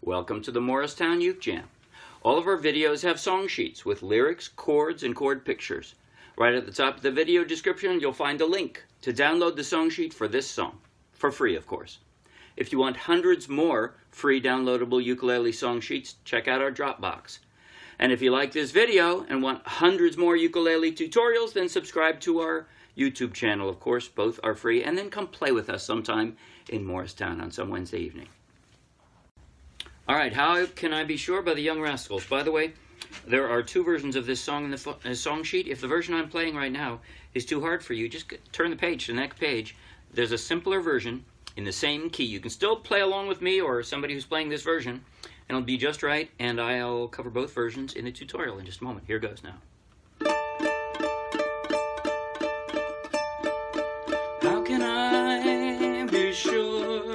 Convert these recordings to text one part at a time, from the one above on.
Welcome to the Morristown Uke Jam. All of our videos have song sheets with lyrics, chords, and chord pictures. Right at the top of the video description, you'll find a link to download the song sheet for this song. For free, of course. If you want hundreds more free downloadable ukulele song sheets, check out our Dropbox. And if you like this video and want hundreds more ukulele tutorials, then subscribe to our YouTube channel, of course. Both are free. And then come play with us sometime in Morristown on some Wednesday evening. All right, How Can I Be Sure by the Young Rascals. By the way, there are two versions of this song in the song sheet. If the version I'm playing right now is too hard for you, just turn the page to the next page. There's a simpler version in the same key. You can still play along with me or somebody who's playing this version, and it'll be just right, and I'll cover both versions in the tutorial in just a moment. Here goes now. How can I be sure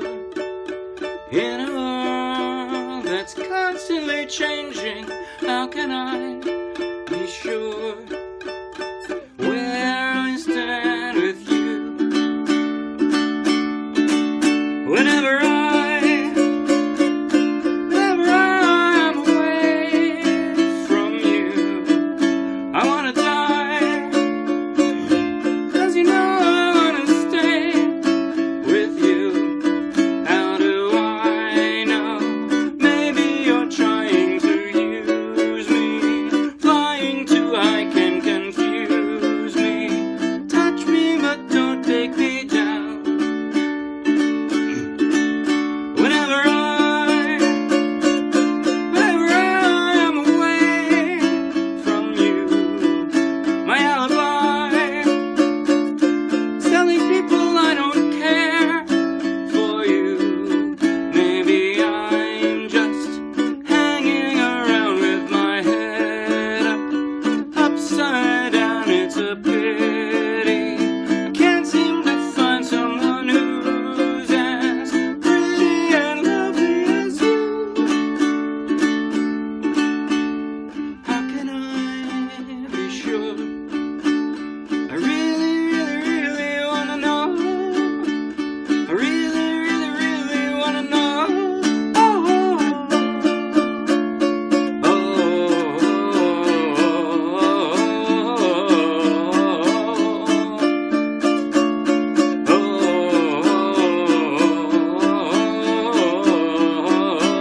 in a world that's constantly changing? How can I be sure where I stand with you? Whenever I'm away from you, I wanna die, 'cause you know I wanna stay with you. How do I know? Maybe you're trying to use me. Flying too high can confuse me. Touch me but don't take me down. Whenever I'm away from you, my alibi, telling people I don't care for you. Maybe I'm just hanging around with my head upside down. It's a pity I can't seem to find someone who's as pretty and lovely as you. How can I be sure? I really wanna know. I really wanna know.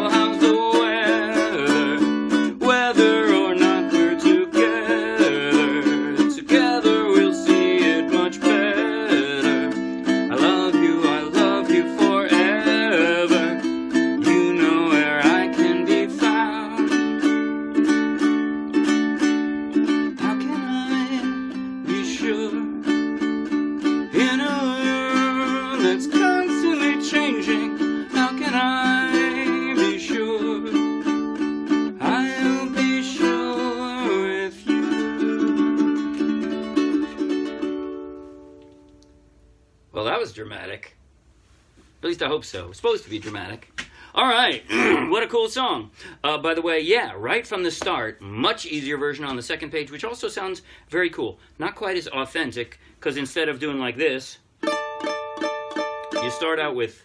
How's the weather? Whether or not we're together we'll see it much better. I love you forever. You know where I can be found. How can I be sure in a world that's constantly changing? How can I be sure? I'll be sure with you. Well, that was dramatic. At least I hope so. It's supposed to be dramatic. All right. What a cool song. By the way, yeah, right from the start, much easier version on the second page, which also sounds very cool. Not quite as authentic, because instead of doing like this, you start out with...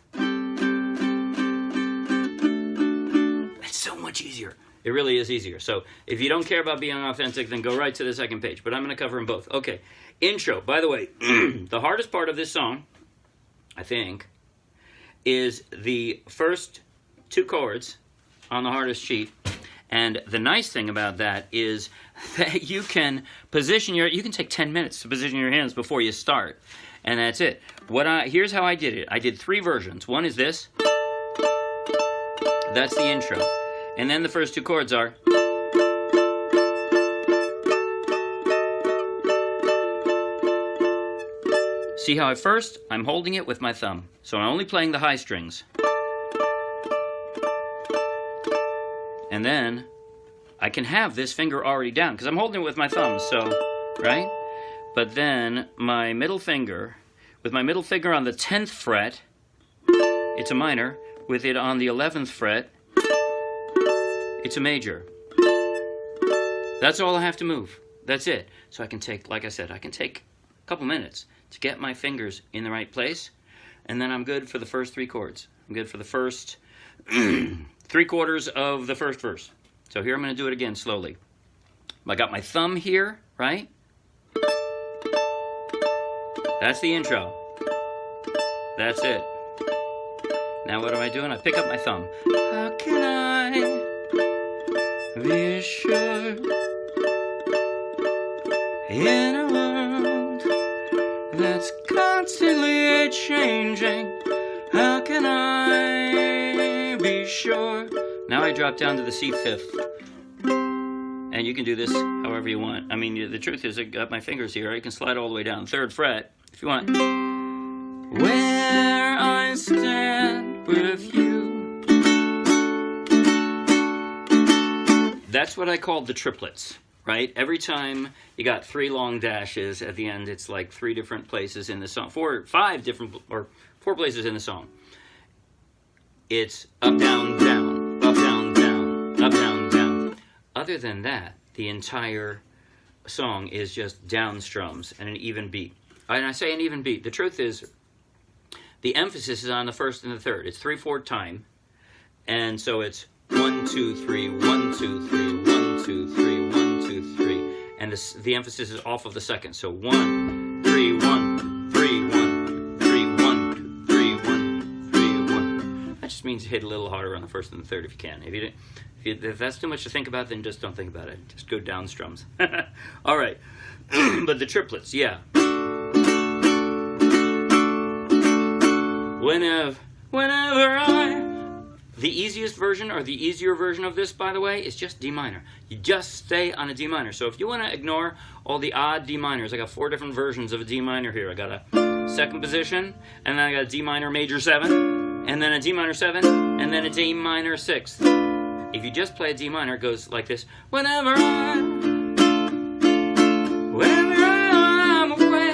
It's so much easier. It really is easier. So if you don't care about being authentic, then go right to the second page. But I'm going to cover them both. Okay. Intro. By the way, the hardest part of this song, I think, is the first two chords on the hardest sheet. And the nice thing about that is that you can you can take 10 minutes to position your hands before you start. And that's it. Here's how I did it. I did three versions. One is this. That's the intro. And then the first two chords are... See how at first I'm holding it with my thumb. So I'm only playing the high strings. And then I can have this finger already down because I'm holding it with my thumb, so, right? But then my middle finger, with my middle finger on the 10th fret, it's a minor. With it on the 11th fret, it's a major. That's all I have to move. That's it. So I can take, like I said, I can take a couple minutes to get my fingers in the right place, and then I'm good for the first three chords. I'm good for the first 3/4 of the first verse. So here I'm going to do it again slowly. I got my thumb here, right? That's the intro. That's it. Now what am I doing? I pick up my thumb. How can I be sure in a world that's constantly changing? How can I be sure? Now I drop down to the C5. And you can do this however you want. I mean, the truth is I got my fingers here. I can slide all the way down. 3rd fret, if you want. Where I stand with you. That's what I call the triplets, right? Every time you got 3 long dashes at the end, it's like 3 different places in the song. 4 places in the song. It's up, down, down, up, down, down, up, down, down. Other than that, the entire song is just down strums and an even beat. And I say an even beat. The truth is, the emphasis is on the 1st and the 3rd. It's 3/4 time. And so it's 1, 2, 3, 1, 2, 3, 1, 2, 3, 1, 2, 3. And the emphasis is off of the 2nd. So 1, 3, 1, 3, 1, 3, 1, 3, 1, 3, 1. That just means hit a little harder on the 1st and the 3rd if you can. If that's too much to think about, then just don't think about it. Just go down strums. All right. But the triplets, yeah. The easiest version, or the easier version of this, by the way, is just D minor. You just stay on a D minor. So if you want to ignore all the odd D minors, I got 4 different versions of a D minor here. I got a 2nd position, and then I got a D minor major 7, and then a D minor 7, and then a D minor 6th. If you just play a D minor, it goes like this. Whenever I'm away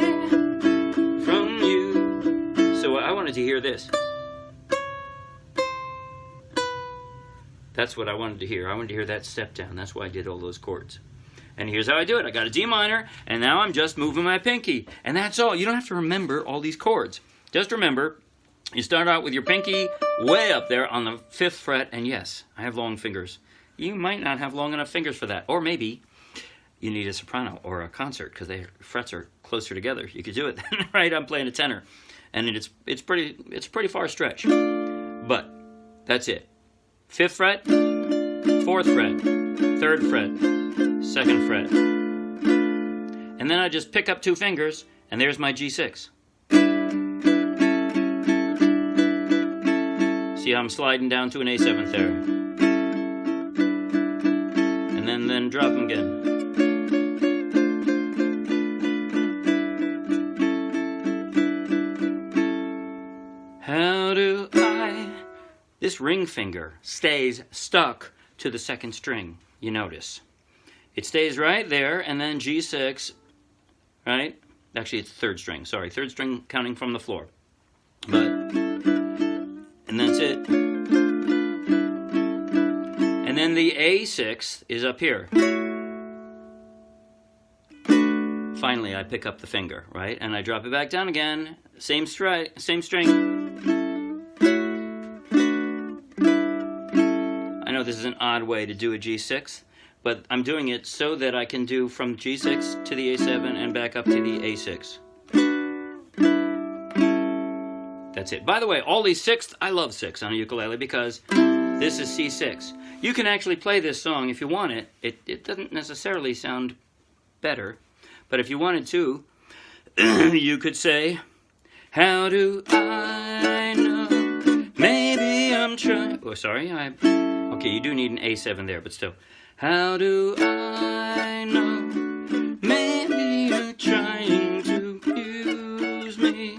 from you. So I wanted to hear this. That's what I wanted to hear. I wanted to hear that step down. That's why I did all those chords. And here's how I do it. I got a D minor, and now I'm just moving my pinky. And that's all. You don't have to remember all these chords. Just remember, you start out with your pinky way up there on the 5th fret, and yes, I have long fingers. You might not have long enough fingers for that. Or maybe you need a soprano or a concert because their frets are closer together. You could do it then, right? I'm playing a tenor. And it's pretty far stretch. But that's it. 5th fret, 4th fret, 3rd fret, 2nd fret. And then I just pick up 2 fingers, and there's my G6. See how I'm sliding down to an A7 there. And then drop them again. How do I... This ring finger stays stuck to the 2nd string, you notice. It stays right there, and then G6, right? Actually, it's 3rd string, sorry. 3rd string counting from the floor. But, and that's it. And then the A6 is up here. Finally, I pick up the finger, right? And I drop it back down again. Same string. I know this is an odd way to do a G6, but I'm doing it so that I can do from G6 to the A7 and back up to the A6. That's it. By the way, all these 6th, I love 6 on a ukulele because this is C6. You can actually play this song if you want it. It doesn't necessarily sound better, but if you wanted to, you could say, how do I know? Maybe I'm trying... Oh, sorry, Okay, you do need an A7 there, but still. How do I know? Maybe you're trying to use me.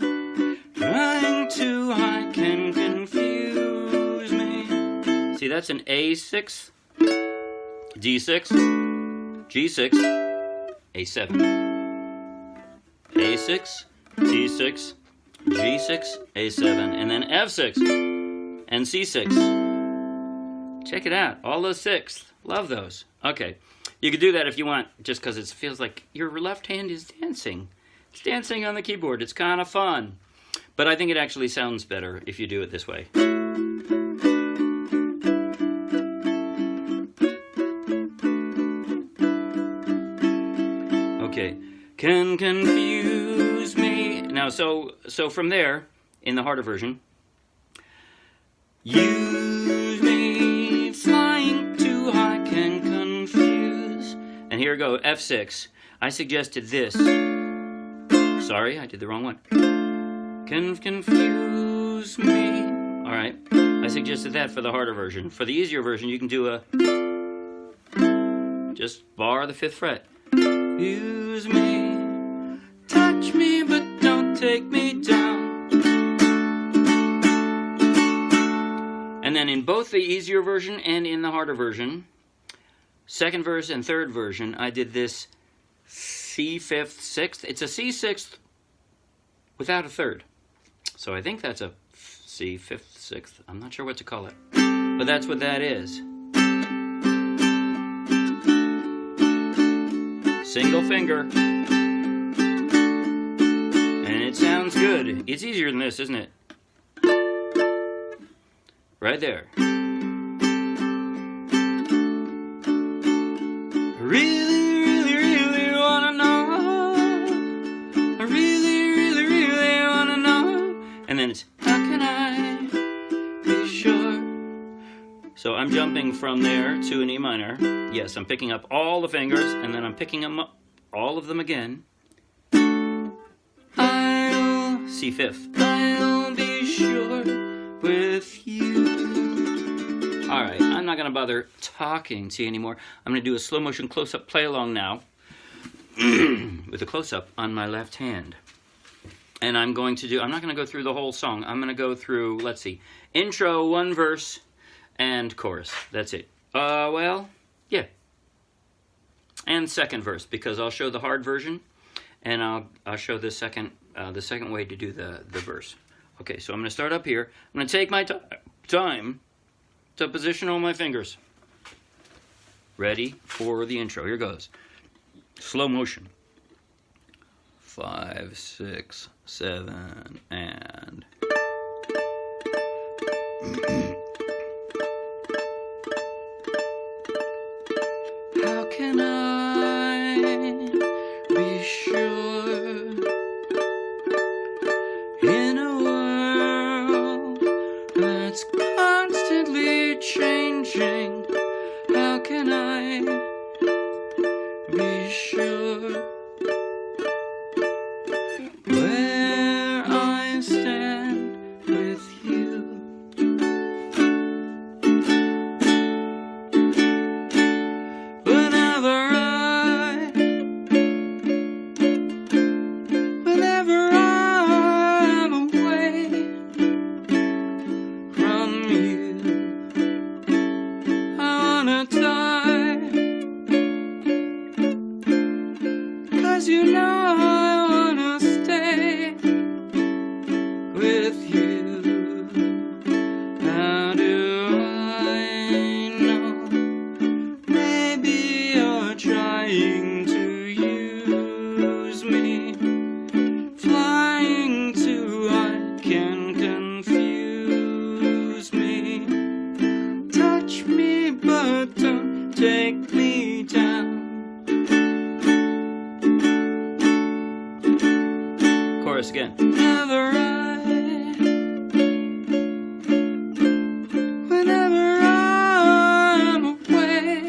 Trying to, I can confuse me. See, that's an A6, D6, G6, A7. A6, D6, G6, A7, and then F6 and C6. Check it out. All those 6th. Love those. Okay. You could do that if you want, just because it feels like your left hand is dancing. It's dancing on the keyboard. It's kind of fun. But I think it actually sounds better if you do it this way. Okay, can confuse me. Now, so from there, in the harder version, use me, flying too high can confuse. And here we go, F6. I suggested this. Sorry, I did the wrong one. Can confuse me. All right, I suggested that for the harder version. For the easier version, you can do a, just bar the 5th fret. Use me, touch me, but don't take me down. And then in both the easier version and in the harder version, 2nd verse and 3rd version, I did this C 5th, 6th. It's a C 6th without a 3rd. So I think that's a C 5th, 6th. I'm not sure what to call it. But that's what that is. Single finger. And it sounds good. It's easier than this, isn't it? Right there. Really wanna know. I really wanna know. And then it's, how can I be sure? So I'm jumping from there to an E minor. Yes, I'm picking up all the fingers, and then I'm picking them up, all of them again. I'll, C 5th. I'll be sure with you. Alright, I'm not going to bother talking to you anymore. I'm going to do a slow motion close-up play along now with a close-up on my left hand. And I'm going to do, I'm not going to go through the whole song. I'm going to go through, let's see, intro, 1 verse, and chorus. That's it. Well, yeah. And 2nd verse, because I'll show the hard version, and I'll show the second way to do the verse. Okay, so I'm going to start up here. I'm going to take my time to position all my fingers. Ready for the intro. Here goes. Slow motion. 5, 6, 7, and... How can I be sure in a world that's constantly changing? How can I be sure where I stand with you? Whenever I'm away from you, I wanna die, 'cause you know I wanna stay with you. How do I know? Maybe you're trying to use me. Flying too high can confuse me. Touch me, but don't take me down. Chorus again. Whenever I'm away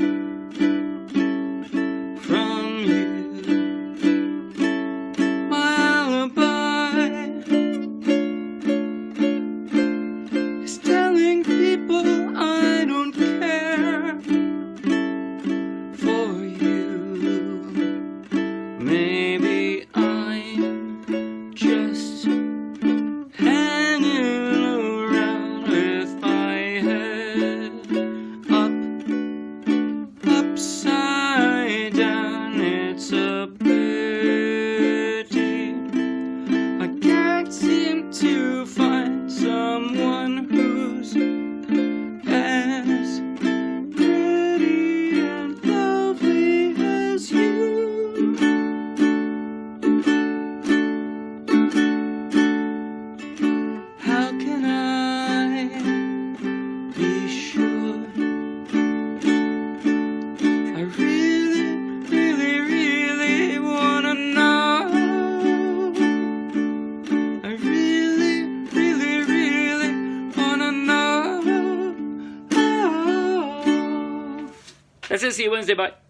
from you, my alibi is telling people I don't care for you. Maybe I'm just That's it. See you Wednesday. Bye.